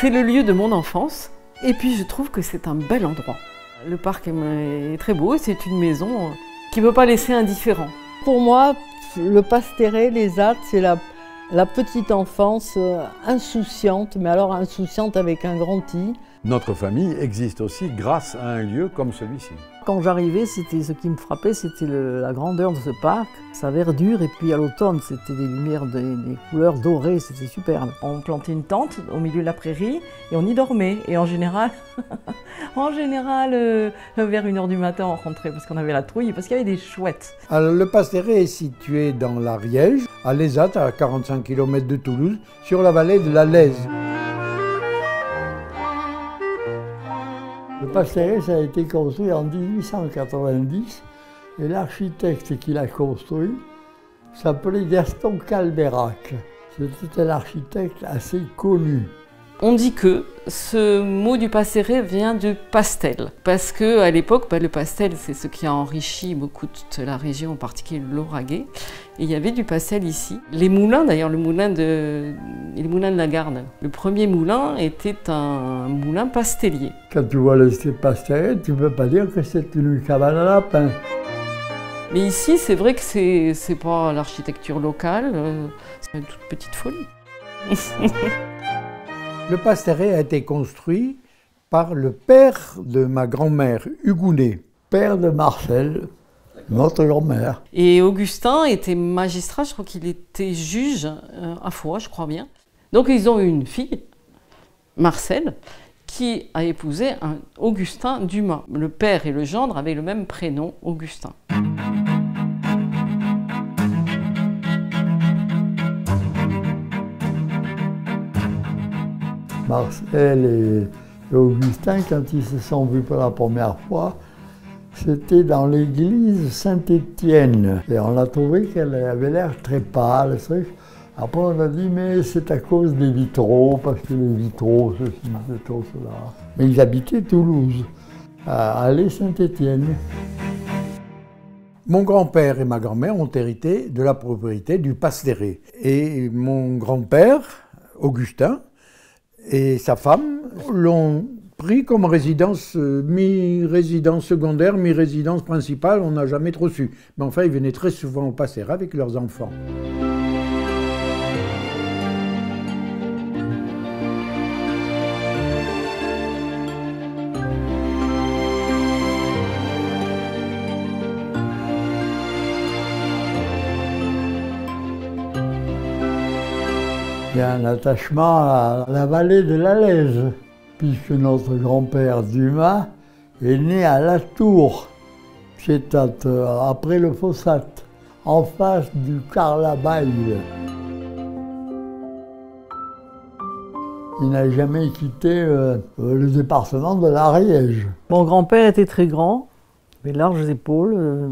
C'est le lieu de mon enfance et puis je trouve que c'est un bel endroit. Le parc est très beau, c'est une maison qui ne peut pas laisser indifférent. Pour moi, le Pasterret, les Attes, c'est la petite enfance insouciante, mais alors insouciante avec un grand I. Notre famille existe aussi grâce à un lieu comme celui-ci. Quand j'arrivais, ce qui me frappait, c'était la grandeur de ce parc, sa verdure, et puis à l'automne, c'était des lumières, des couleurs dorées, c'était superbe. On plantait une tente au milieu de la prairie et on y dormait. Et en général, vers 1h du matin, on rentrait parce qu'on avait la trouille, parce qu'il y avait des chouettes. Alors, le Pasterret est situé dans l'Ariège, à Les Attes, à 45 km de Toulouse, sur la vallée de la Lèze. Le Pasterret, ça a été construit en 1890 et l'architecte qui l'a construit s'appelait Gaston Calberac. C'était un architecte assez connu. On dit que ce mot du Pasterret vient du pastel, parce qu'à l'époque, le pastel, c'est ce qui a enrichi beaucoup toute la région, en particulier le Lauragais. Et il y avait du pastel ici. Les moulins, d'ailleurs, les moulins de la Garde. Le premier moulin était un moulin pastellier. Quand tu vois le Pasterret, tu ne peux pas dire que c'est une cabane à lapins. Mais ici, c'est vrai que c'est pas l'architecture locale, c'est une toute petite folie. Le Pasterret a été construit par le père de ma grand-mère, Hugounet, père de Marcel, notre grand-mère. Et Augustin était magistrat, je crois qu'il était juge à Foix, je crois bien. Donc ils ont eu une fille, Marcel, qui a épousé un Augustin Dumas. Le père et le gendre avaient le même prénom, Augustin. Marcel et Augustin, quand ils se sont vus pour la première fois, c'était dans l'église Saint-Étienne. Et on a trouvé qu'elle avait l'air très pâle. Après, on a dit, mais c'est à cause des vitraux, parce que les vitraux, ceci, cela. Mais ils habitaient Toulouse, à Allée Saint-Étienne. Mon grand-père et ma grand-mère ont hérité de la propriété du Pasterret. Et mon grand-père, Augustin, et sa femme l'ont pris comme résidence, mi-résidence secondaire, mi-résidence principale, on n'a jamais trop su. Mais enfin, ils venaient très souvent au Pasterret avec leurs enfants. Il y a un attachement à la vallée de la Lèze, puisque notre grand-père Dumas est né à La Tour, c'est après le Fossat, en face du Carlabail. Il n'a jamais quitté le département de l'Ariège. Mon grand-père était très grand, avait de larges épaules,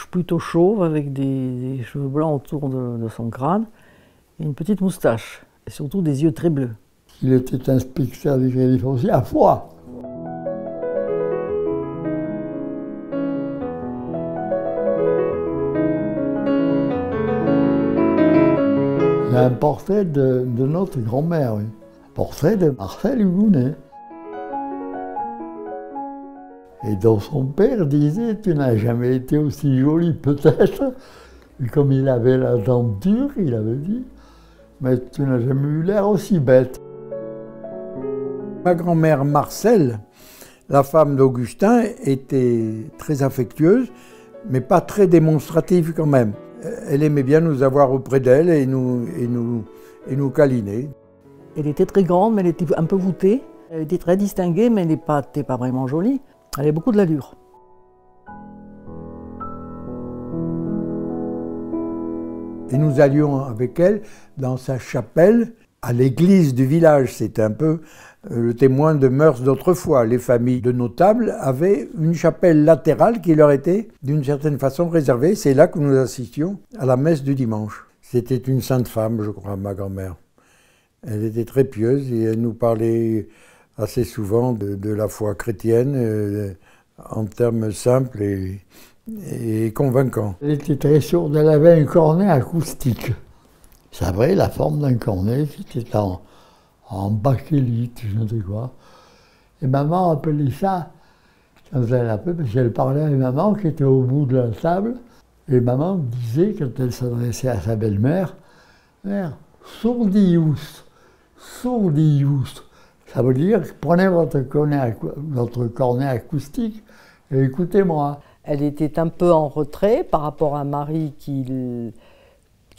plutôt chauve, avec des cheveux blancs autour de son crâne, et une petite moustache, et surtout des yeux très bleus. Il était inspecteur du Crédit Foncier à Foix. Il y a un portrait de notre grand-mère, oui. Un portrait de Marcel Hugounet. Et dont son père disait « Tu n'as jamais été aussi jolie, peut-être ». Et comme il avait la denture, il avait dit « Mais tu n'as jamais eu l'air aussi bête ». Ma grand-mère Marcel, la femme d'Augustin, était très affectueuse, mais pas très démonstrative quand même. Elle aimait bien nous avoir auprès d'elle et nous câliner. Elle était très grande, mais elle était un peu voûtée. Elle était très distinguée, mais elle n'était pas vraiment jolie. Elle avait beaucoup de l'allure. Et nous allions avec elle dans sa chapelle, à l'église du village. C'était un peu le témoin de mœurs d'autrefois. Les familles de notables avaient une chapelle latérale qui leur était d'une certaine façon réservée. C'est là que nous assistions à la messe du dimanche. C'était une sainte femme, je crois, ma grand-mère. Elle était très pieuse et elle nous parlait assez souvent de la foi chrétienne en termes simples et convaincants. Elle était très sourde, elle avait un cornet acoustique. Ça avait la forme d'un cornet qui était en bakélite, je ne sais quoi. Et maman appelait ça, quand elle appelait, parce qu'elle parlait à maman qui était au bout de la table. Et maman disait, quand elle s'adressait à sa belle-mère, mère, sourdious, sourdious. Ça veut dire, prenez votre cornet acoustique et écoutez-moi. Elle était un peu en retrait par rapport à Marie qui ne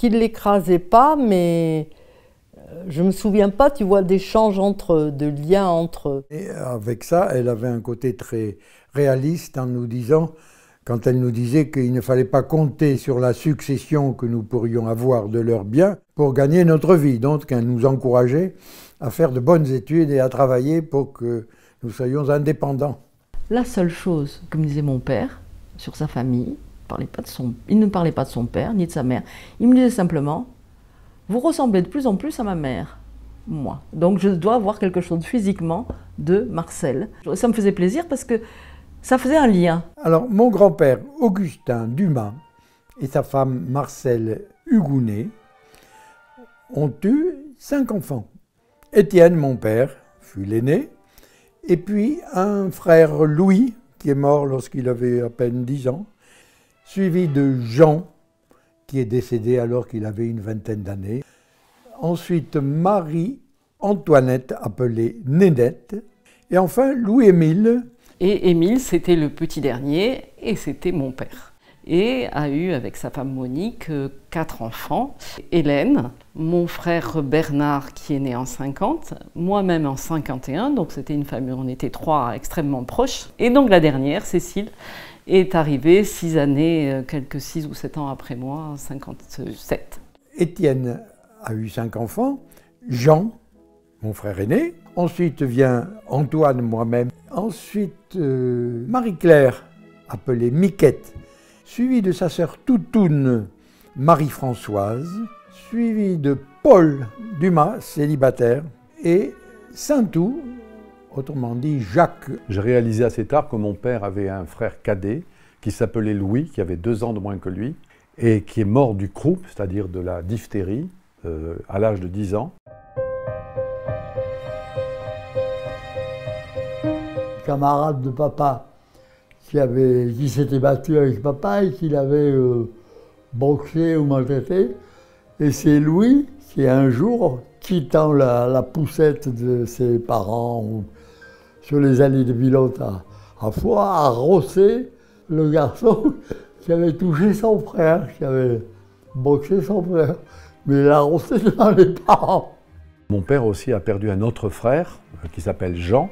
l'écrasait pas, mais je ne me souviens pas, tu vois, d'échanges entre eux, de liens entre eux. Et avec ça, elle avait un côté très réaliste en nous disant, quand elle nous disait qu'il ne fallait pas compter sur la succession que nous pourrions avoir de leurs biens pour gagner notre vie. Donc elle nous encourageait à faire de bonnes études et à travailler pour que nous soyons indépendants. La seule chose que me disait mon père sur sa famille, il ne parlait pas de son père ni de sa mère, il me disait simplement « Vous ressemblez de plus en plus à ma mère, moi. Donc je dois avoir quelque chose physiquement de Marcel. » Ça me faisait plaisir parce que ça faisait un lien. Alors mon grand-père Augustin Dumas et sa femme Marcelle Hugounet ont eu 5 enfants. Étienne, mon père, fut l'aîné, et puis un frère Louis, qui est mort lorsqu'il avait à peine 10 ans, suivi de Jean, qui est décédé alors qu'il avait une vingtaine d'années. Ensuite, Marie-Antoinette, appelée Nénette, et enfin Louis-Émile. Et Émile, c'était le petit dernier, et c'était mon père. Et a eu, avec sa femme Monique, 4 enfants. Hélène, mon frère Bernard, qui est né en 50, moi-même en 51, donc c'était une famille, on était 3 extrêmement proches. Et donc la dernière, Cécile, est arrivée 6 années, quelques 6 ou 7 ans après moi, en 57. Étienne a eu 5 enfants, Jean, mon frère aîné. Ensuite vient Antoine, moi-même. Ensuite, Marie-Claire, appelée Miquette, suivie de sa sœur Toutoune, Marie-Françoise, suivie de Paul Dumas, célibataire, et Saintou, autrement dit Jacques. J'ai réalisé assez tard que mon père avait un frère cadet qui s'appelait Louis, qui avait 2 ans de moins que lui, et qui est mort du croup, c'est-à-dire de la diphtérie, à l'âge de 10 ans. Camarade de papa qui s'était battu avec papa et qui l'avait boxé ou maltraité. Et c'est Louis qui, un jour, quittant la poussette de ses parents sur les allées de Villota, a rossé le garçon qui avait touché son frère, qui avait boxé son frère. Mais il a rossé devant les parents. Mon père aussi a perdu un autre frère qui s'appelle Jean.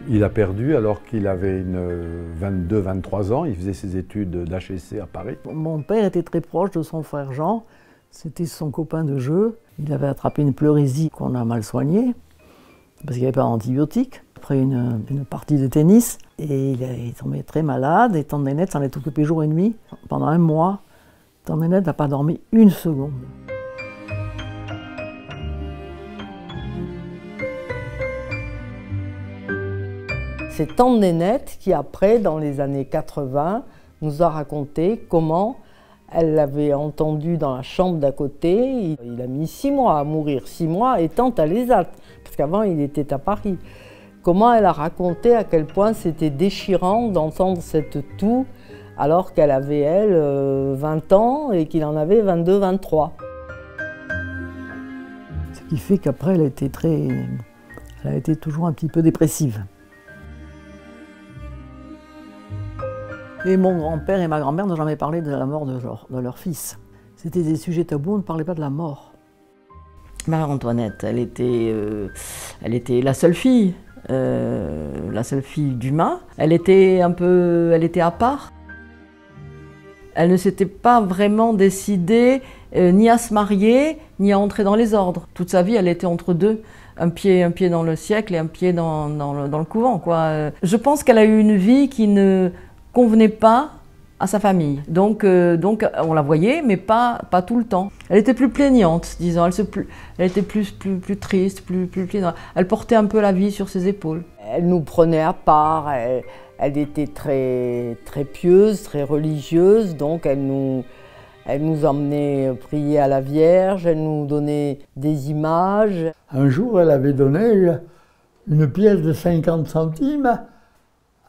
Il a perdu alors qu'il avait 22-23 ans, il faisait ses études d'HEC à Paris. Mon père était très proche de son frère Jean, c'était son copain de jeu. Il avait attrapé une pleurésie qu'on a mal soignée, parce qu'il n'y avait pas d'antibiotiques, après une partie de tennis. Et il est tombé très malade, et Tante Nénette s'en est occupée jour et nuit. Pendant 1 mois, Tante Nénette n'a pas dormi 1 seconde. C'est Tante Nénette qui, après, dans les années 80, nous a raconté comment elle l'avait entendu dans la chambre d'à côté. Il a mis 6 mois à mourir, 6 mois étant à l'ESAT, parce qu'avant il était à Paris. Comment elle a raconté à quel point c'était déchirant d'entendre cette toux alors qu'elle avait, elle, 20 ans et qu'il en avait 22, 23. Ce qui fait qu'après, elle a été toujours un petit peu dépressive. Et mon grand-père et ma grand-mère n'ont jamais parlé de la mort de leur fils. C'était des sujets tabous, on ne parlait pas de la mort. Marie-Antoinette, elle était la seule fille d'Dumas. Elle était à part. Elle ne s'était pas vraiment décidée ni à se marier, ni à entrer dans les ordres. Toute sa vie, elle était entre deux. Un pied dans le siècle et un pied dans le couvent, quoi. Je pense qu'elle a eu une vie qui ne convenait pas à sa famille. Donc on la voyait, mais pas tout le temps. Elle était plus plaignante, disons. Elle était plus triste, plus plaignante. Elle portait un peu la vie sur ses épaules. Elle nous prenait à part. Elle était très pieuse, très religieuse. Donc elle Elle nous emmenait prier à la Vierge, elle nous donnait des images. Un jour, elle avait donné une pièce de 50 centimes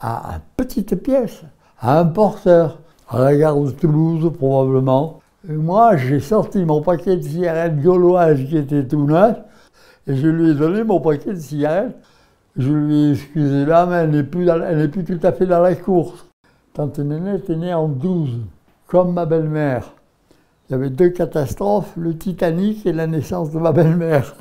à une petite pièce, à un porteur, à la gare de Toulouse probablement. Et moi, j'ai sorti mon paquet de cigarettes gauloises qui était tout neuf, et je lui ai donné mon paquet de cigarettes. Je lui ai excusé là, mais elle n'est plus tout à fait dans la course. Tante Nénette est née en 12, comme ma belle-mère. Il y avait 2 catastrophes, le Titanic et la naissance de ma belle-mère.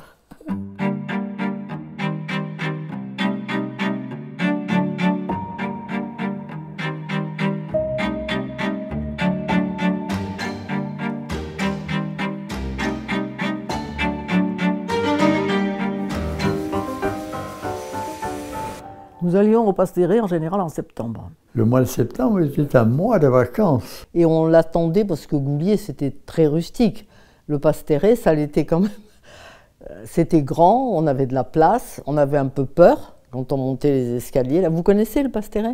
Nous allions au Pasteré en général en septembre. Le mois de septembre était un mois de vacances. Et on l'attendait parce que Goulier, c'était très rustique. Le Pasteré, ça l'était quand même. C'était grand, on avait de la place, on avait un peu peur quand on montait les escaliers. Là, vous connaissez le Pasteré ?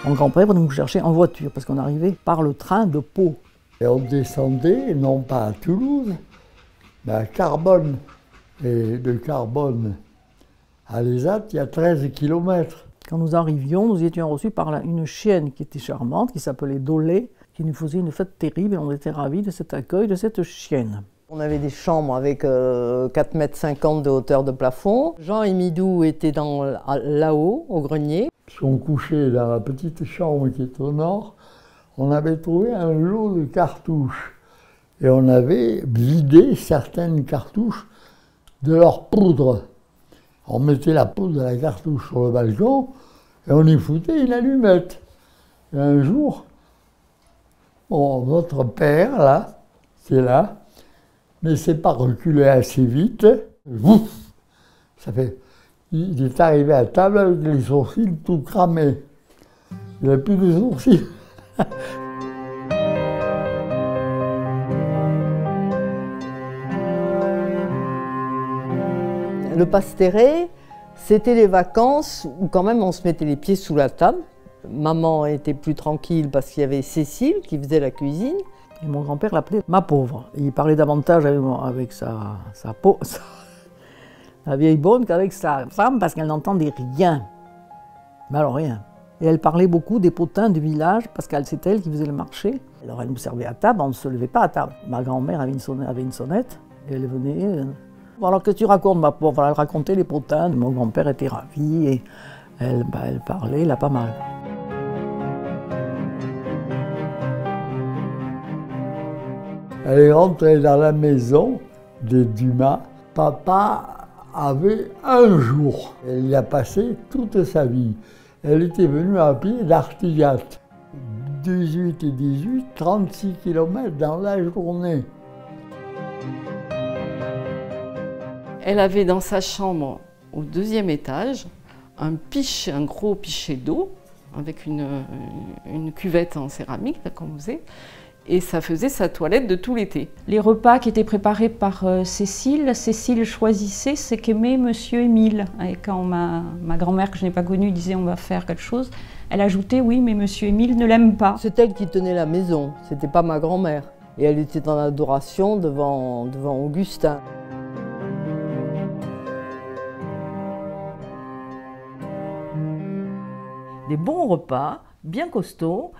Mon grand-père venait nous chercher en voiture, parce qu'on arrivait par le train de Pau. Et on descendait, non pas à Toulouse, mais à Carbone. Et de Carbone à Lézat, il y a 13 kilomètres. Quand nous arrivions, nous étions reçus par une chienne qui était charmante, qui s'appelait Dolé, qui nous faisait une fête terrible, et on était ravis de cet accueil de cette chienne. On avait des chambres avec 4,50 mètres de hauteur de plafond. Jean et Midou étaient là-haut, au grenier. On couchait dans la petite chambre qui est au nord. On avait trouvé un lot de cartouches. Et on avait vidé certaines cartouches de leur poudre. On mettait la poudre de la cartouche sur le balcon et on y foutait une allumette. Et un jour, notre père, là, c'est là, ne s'est pas reculé assez vite. Ouf, ça fait... Il est arrivé à table avec les sourcils tout cramés. Il n'a plus de sourcils. Le Pasteré, c'était les vacances où quand même on se mettait les pieds sous la table. Maman était plus tranquille parce qu'il y avait Cécile qui faisait la cuisine. Et mon grand-père l'appelait ma pauvre. Il parlait davantage avec la vieille bonne qu'avec sa femme parce qu'elle n'entendait rien. Mais alors rien. Et elle parlait beaucoup des potins du village parce que c'est elle qui faisait le marché. Alors elle nous servait à table, on ne se levait pas à table. Ma grand-mère avait une sonnette et elle venait. Alors que tu racontes ma pauvre, elle racontait les potins. Mon grand-père était ravi et elle parlait là pas mal. Elle est rentrée dans la maison de Dumas. Papa avait un jour. Elle y a passé toute sa vie. Elle était venue à pied d'Artigat. 18 et 18, 36 km dans la journée. Elle avait dans sa chambre, au 2e étage, un gros pichet d'eau, avec une cuvette en céramique, là, comme vous savez. Et ça faisait sa toilette de tout l'été. Les repas qui étaient préparés par Cécile choisissait ce qu'aimait Monsieur Émile. Et quand ma grand-mère, que je n'ai pas connue, disait on va faire quelque chose, elle ajoutait oui, mais Monsieur Émile ne l'aime pas. C'est elle qui tenait la maison, c'était pas ma grand-mère. Et elle était en adoration devant Augustin. Des bons repas, bien costauds,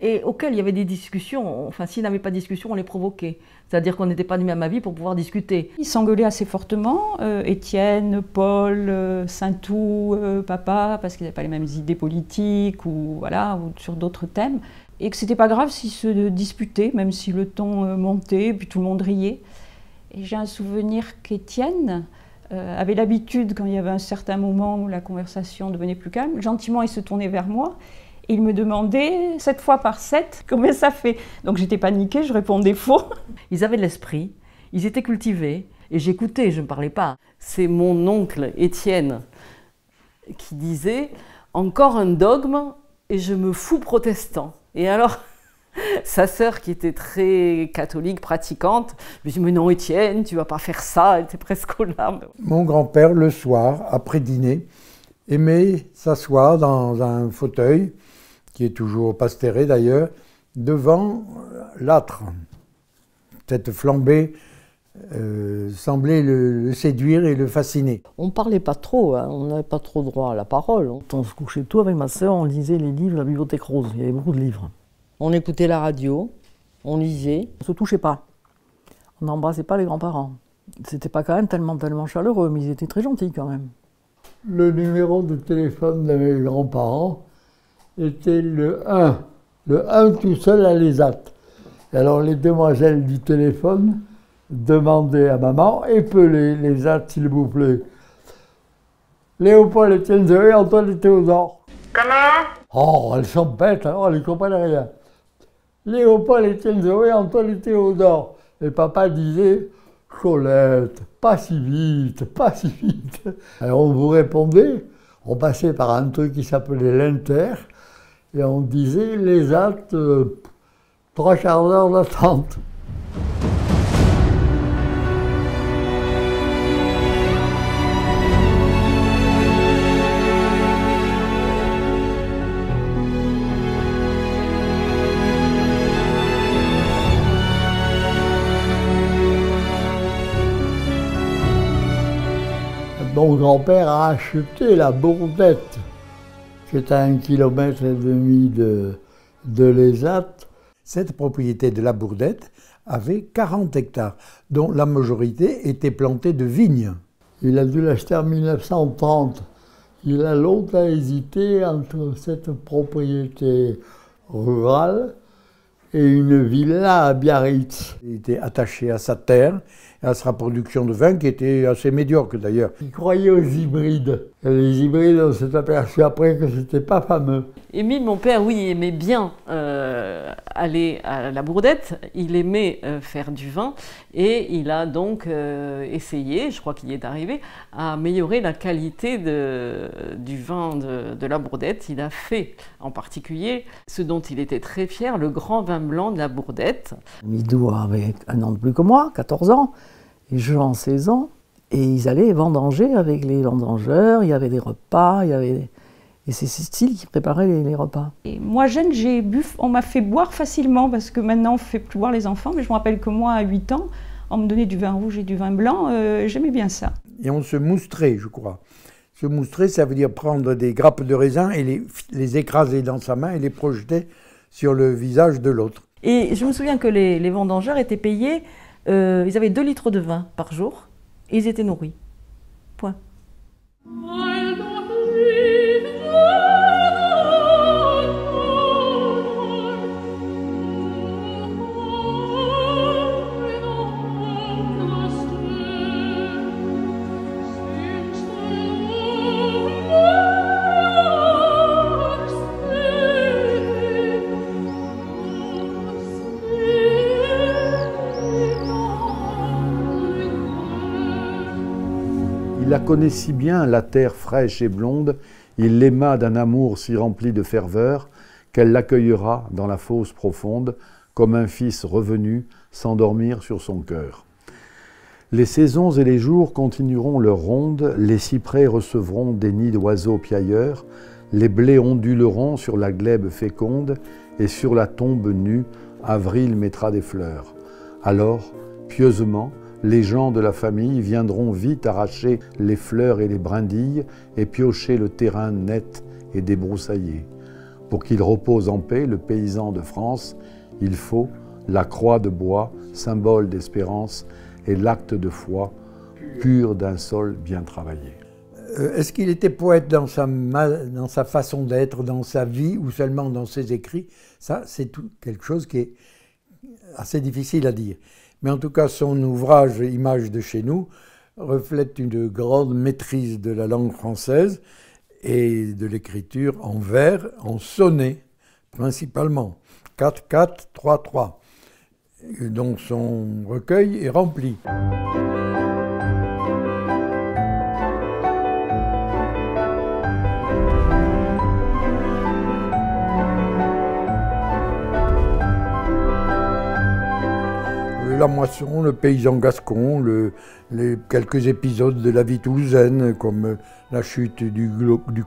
et auxquels il y avait des discussions. Enfin, s'il n'y avait pas de discussion, on les provoquait. C'est-à-dire qu'on n'était pas du même avis pour pouvoir discuter. Ils s'engueulaient assez fortement, Étienne, Paul, Saintou, papa, parce qu'ils n'avaient pas les mêmes idées politiques ou sur d'autres thèmes. Et que c'était pas grave s'ils se disputaient, même si le ton montait, puis tout le monde riait. Et j'ai un souvenir qu'Étienne avait l'habitude, quand il y avait un certain moment où la conversation devenait plus calme, gentiment il se tournait vers moi. Et il me demandait 7 fois par 7 combien ça fait. Donc j'étais paniquée, je répondais faux. Ils avaient de l'esprit, ils étaient cultivés, et j'écoutais, je ne parlais pas. C'est mon oncle Étienne qui disait « Encore un dogme et je me fous protestant ». Et alors, sa sœur qui était très catholique, pratiquante, me dit « Mais non Étienne, tu ne vas pas faire ça », elle était presque aux larmes. Mon grand-père, le soir, après dîner, aimait s'asseoir dans un fauteuil, qui est toujours pasteuré d'ailleurs, devant l'âtre. Cette flambée semblait le séduire et le fasciner. On ne parlait pas trop, hein, on n'avait pas trop droit à la parole. On se couchait tôt avec ma sœur, on lisait les livres de la bibliothèque rose, il y avait beaucoup de livres. On écoutait la radio, on lisait. On ne se touchait pas, on n'embrassait pas les grands-parents. C'était pas quand même tellement chaleureux, mais ils étaient très gentils quand même. Le numéro de téléphone de mes grands-parents était le 1. Le 1 tout seul à l'ESAT. Et alors les demoiselles du téléphone demandaient à maman, épelez l'ESAT s'il vous plaît. Léopold, Étienne, Zoé, Antoine et Théodore. Comment? Oh, elles sont bêtes, alors elles ne comprennent rien. Léopold, Étienne, Zoé, Antoine et Théodore. Et papa disait, Colette, pas si vite, pas si vite. Alors on vous répondait, on passait par un truc qui s'appelait l'Inter, et on disait les actes, 3 quarts d'heure d'attente. Mon grand-père a acheté la Bourdette, qui est à 1,5 km de l'ESAT. Cette propriété de la Bourdette avait 40 hectares, dont la majorité était plantée de vignes. Il a dû l'acheter en 1930. Il a longtemps hésité entre cette propriété rurale et une villa à Biarritz. Il était attaché à sa terre et à sa production de vin qui était assez médiocre d'ailleurs. Il croyait aux hybrides. Et les hybrides, on s'est aperçu après que c'était pas fameux. Émile, mon père, oui, aimait bien aller à la Bourdette, il aimait faire du vin et il a donc essayé, je crois qu'il y est arrivé, à améliorer la qualité du vin de la Bourdette. Il a fait en particulier ce dont il était très fier, le grand vin blanc de la Bourdette. Midou avait 1 an de plus que moi, 14 ans, et Jean 16 ans, et ils allaient vendanger avec les vendangeurs, il y avait des repas, et c'est Cécile qui préparait les repas. Et moi, jeune, on m'a fait boire facilement, parce que maintenant, on ne fait plus boire les enfants, mais je me rappelle que moi, à 8 ans, on me donnait du vin rouge et du vin blanc, j'aimais bien ça. Et on se moustrait, je crois. Se moustrer, ça veut dire prendre des grappes de raisin et les écraser dans sa main et les projeter sur le visage de l'autre. Et je me souviens que les vendangeurs étaient payés, ils avaient 2 litres de vin par jour, et ils étaient nourris. Point. Il la connaît si bien, la terre fraîche et blonde, il l'aima d'un amour si rempli de ferveur, qu'elle l'accueillera dans la fosse profonde, comme un fils revenu s'endormir sur son cœur. Les saisons et les jours continueront leur ronde, les cyprès recevront des nids d'oiseaux piailleurs, les blés onduleront sur la glèbe féconde, et sur la tombe nue, avril mettra des fleurs. Alors, pieusement, les gens de la famille viendront vite arracher les fleurs et les brindilles et piocher le terrain net et débroussaillé. Pour qu'il repose en paix, le paysan de France, il faut la croix de bois, symbole d'espérance, et l'acte de foi, pur d'un sol bien travaillé. Est-ce qu'il était poète dans sa façon d'être, dans sa vie, ou seulement dans ses écrits? Ça, c'est quelque chose qui est assez difficile à dire. Mais en tout cas, son ouvrage « Images de chez nous » reflète une grande maîtrise de la langue française et de l'écriture en vers, en sonnet principalement, 4-4-3-3. Donc son recueil est rempli. La moisson, le paysan gascon, les quelques épisodes de la vie toulousaine, comme la chute du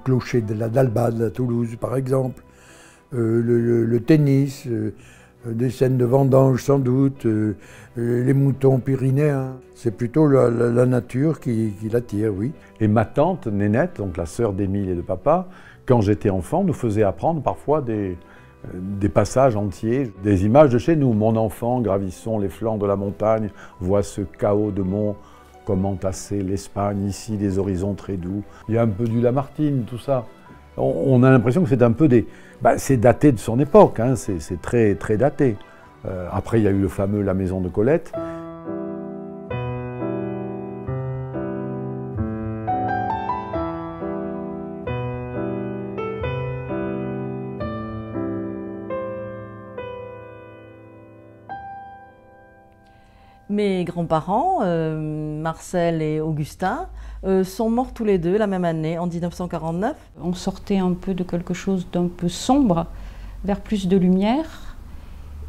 clocher de la Dalbade à Toulouse, par exemple, le tennis, des scènes de vendange sans doute, les moutons pyrénéens. C'est plutôt la nature qui l'attire, oui. Et ma tante, Nénette, donc la sœur d'Émile et de papa, quand j'étais enfant, nous faisait apprendre parfois des passages entiers, des images de chez nous. Mon enfant, gravissons les flancs de la montagne, voit ce chaos de monts, comment tasser l'Espagne, ici des horizons très doux. Il y a un peu du Lamartine, tout ça. On a l'impression que c'est un peu des... c'est daté de son époque, hein, c'est très, très daté. Après, il y a eu le fameux La Maison de Colette. Mes grands-parents, Marcel et Augustin, sont morts tous les deux la même année, en 1949. On sortait un peu de quelque chose d'un peu sombre vers plus de lumière.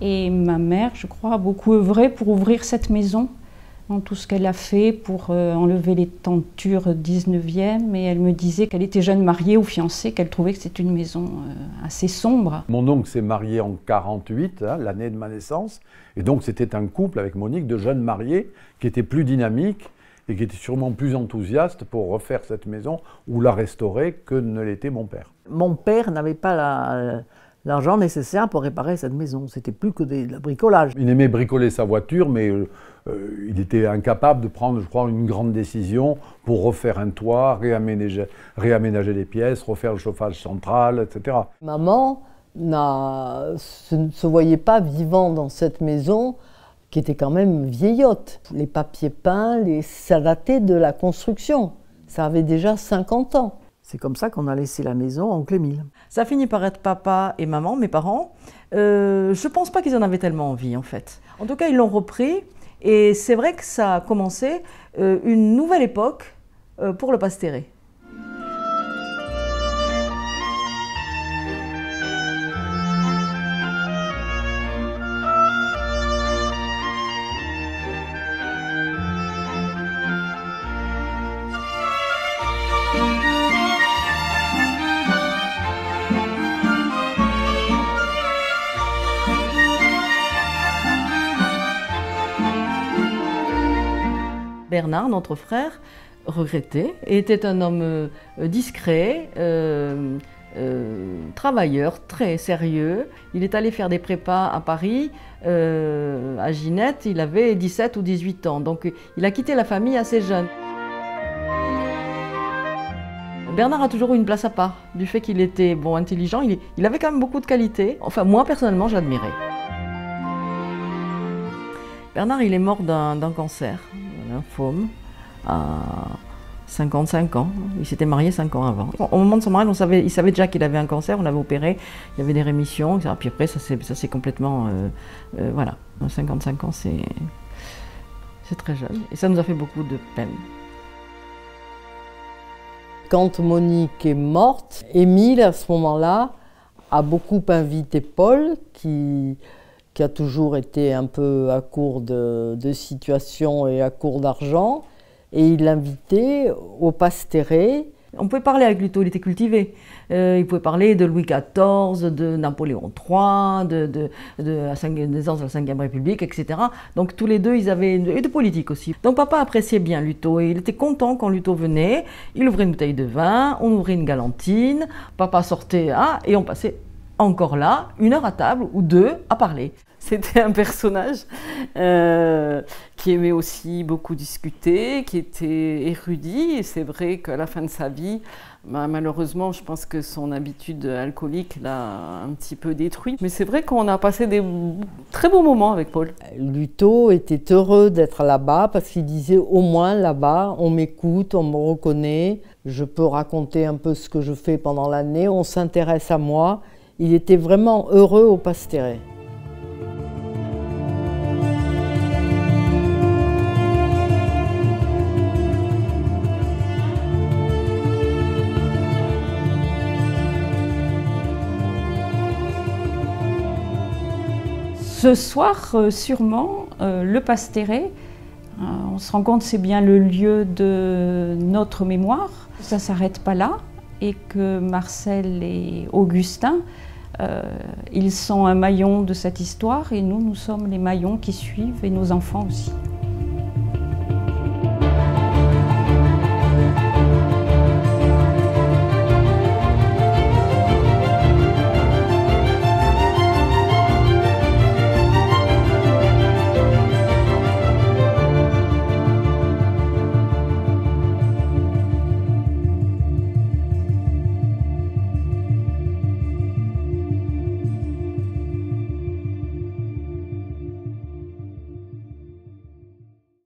Et ma mère, je crois, a beaucoup œuvré pour ouvrir cette maison, dans tout ce qu'elle a fait pour enlever les tentures 19e. Et elle me disait qu'elle était jeune mariée ou fiancée, qu'elle trouvait que c'était une maison assez sombre. Mon oncle s'est marié en 48, hein, l'année de ma naissance. Et donc c'était un couple avec Monique de jeunes mariés qui étaient plus dynamiques et qui étaient sûrement plus enthousiastes pour refaire cette maison ou la restaurer que ne l'était mon père. Mon père n'avait pas l'argent nécessaire pour réparer cette maison. C'était plus que de la bricolage. Il aimait bricoler sa voiture, mais il était incapable de prendre, je crois, une grande décision pour refaire un toit, réaménager les pièces, refaire le chauffage central, etc. Maman ne se voyait pas vivant dans cette maison qui était quand même vieillotte. Les papiers peints, ça datait de la construction. Ça avait déjà 50 ans. C'est comme ça qu'on a laissé la maison à oncle Émile. Ça finit par être papa et maman, mes parents. Je ne pense pas qu'ils en avaient tellement envie, en fait. En tout cas, ils l'ont repris. Et c'est vrai que ça a commencé une nouvelle époque pour le Pastéré. Bernard, notre frère, regrettait, était un homme discret, travailleur, très sérieux. Il est allé faire des prépas à Paris, à Ginette, il avait 17 ou 18 ans, donc il a quitté la famille assez jeune. Bernard a toujours eu une place à part, du fait qu'il était intelligent, il avait quand même beaucoup de qualités. Enfin, moi, personnellement, je l'admirais. Bernard, il est mort d'un cancer, d'un lymphome, à 55 ans. Il s'était marié 5 ans avant. Au moment de son mariage, il savait déjà qu'il avait un cancer, on l'avait opéré, il y avait des rémissions, etc. Puis après, ça s'est complètement... voilà, 55 ans, c'est très jeune. Et ça nous a fait beaucoup de peine. Quand Monique est morte, Émile, à ce moment-là, a beaucoup invité Paul, qui a toujours été un peu à court de situation et à court d'argent, et il l'invitait au Pastéré. On pouvait parler avec Luto, il était cultivé. Il pouvait parler de Louis XIV, de Napoléon III, de la naissance de la Ve République, etc. Donc tous les deux, ils avaient... et de politique aussi. Donc papa appréciait bien Luto et il était content quand Luto venait. Il ouvrait une bouteille de vin, on ouvrait une galantine, papa sortait et on passait encore là, 1 heure à table ou 2 à parler. C'était un personnage qui aimait aussi beaucoup discuter, qui était érudit. Et c'est vrai qu'à la fin de sa vie, malheureusement, je pense que son habitude alcoolique l'a un petit peu détruit. Mais c'est vrai qu'on a passé des très beaux moments avec Paul. Luto était heureux d'être là-bas parce qu'il disait au moins là-bas, on m'écoute, on me reconnaît, Je peux raconter un peu ce que je fais pendant l'année, on s'intéresse à moi. Il était vraiment heureux au Pasteret. Ce soir, sûrement, le Pasteret, on se rend compte que c'est bien le lieu de notre mémoire. Ça ne s'arrête pas là et que Marcel et Augustin, ils sont un maillon de cette histoire et nous, nous sommes les maillons qui suivent et nos enfants aussi.